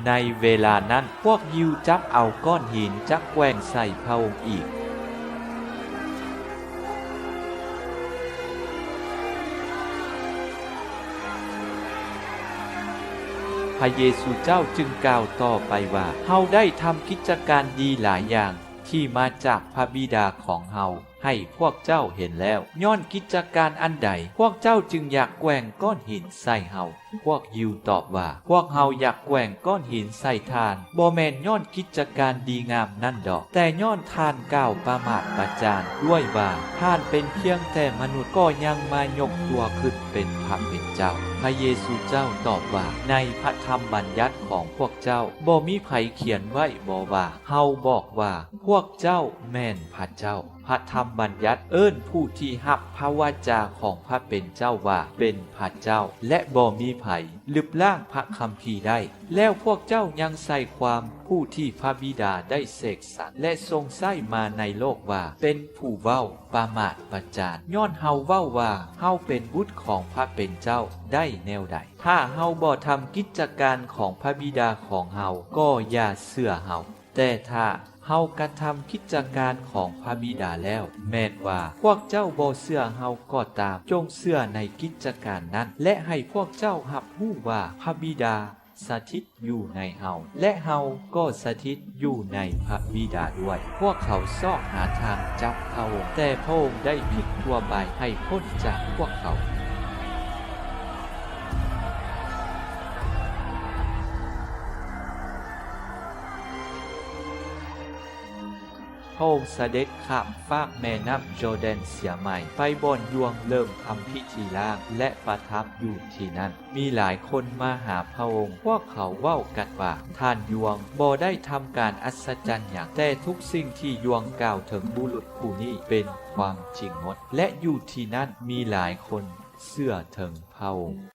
ในเวลานั้นพวกยิวจับเอาก้อนหินจักแกว่งใส่พระองค์อีกพระเยซูเจ้าจึงกล่าวต่อไปว่าเฮาได้ทำกิจการดีหลายอย่างที่มาจากพระบิดาของเฮาให้พวกเจ้าเห็นแล้วย้อนกิจการอันใดพวกเจ้าจึงอยากแกว่งก้อนหินใส่เฮาพวกยิวตอบว่าพวกเฮาอยากแกว่งก้อนหินใส่ทานบ่แม่นย้อนกิจการดีงามนั่นดอกแต่ย้อนทานกล่าวประมาทประจานด้วยว่าท่านเป็นเพียงแต่มนุษย์ก็ยังมายกตัวขึ้นเป็นพระเป็นเจ้าพระเยซูเจ้าตอบว่าในพระธรรมบัญญัติของพวกเจ้าบ่มีไผเขียนไว้บ่ว่าเฮาบอกว่าพวกเจ้าแม่นพระเจ้าพระธรรมบัญญัติเอิ้นผู้ที่รับพระวาจาของพระเป็นเจ้าว่าเป็นพระเจ้าและบ่มีไผลึบล้างพระคัมภีร์ได้แล้วพวกเจ้ายังใส่ความผู้ที่พระบิดาได้เสกสรรและทรงใช้มาในโลกว่าเป็นผู้เว้าประมาทประจานย้อนเฮาเว้าว่าเฮาเป็นบุตรของพระเป็นเจ้าได้แนวใดถ้าเฮาบ่ทำกิจการของพระบิดาของเฮาก็อย่าเชื่อเฮาแต่ถ้าเฮากระทำกิจการของพระบิดาแล้วแม้นว่าพวกเจ้าบ่เชื่อเฮาก็ตามจงเชื่อในกิจการนั้นและให้พวกเจ้ารับรู้ว่าพระบิดาสถิตอยู่ในเฮาและเฮาก็สถิตอยู่ในพระบิดาด้วยพวกเขาซอกหาทางจับพระองค์แต่พระองค์ได้พลิกตัวใบให้พ้นจากพวกเขาพระองค์เสด็จข้ามฟากแม่น้ำจอร์แดนเสียใหม่ไปบ่อนยวงเริ่มทำพิธีล้างและประทับอยู่ที่นั้นมีหลายคนมาหาพระองค์พวกเขาเว้ากันว่าท่านยวงบ่ได้ทำการอัศจรรย์อย่างแต่ทุกสิ่งที่ยวงกล่าวถึงบุรุษผู้นี้เป็นความจริงหมดและอยู่ที่นั้นมีหลายคนเชื่อถึงพระองค์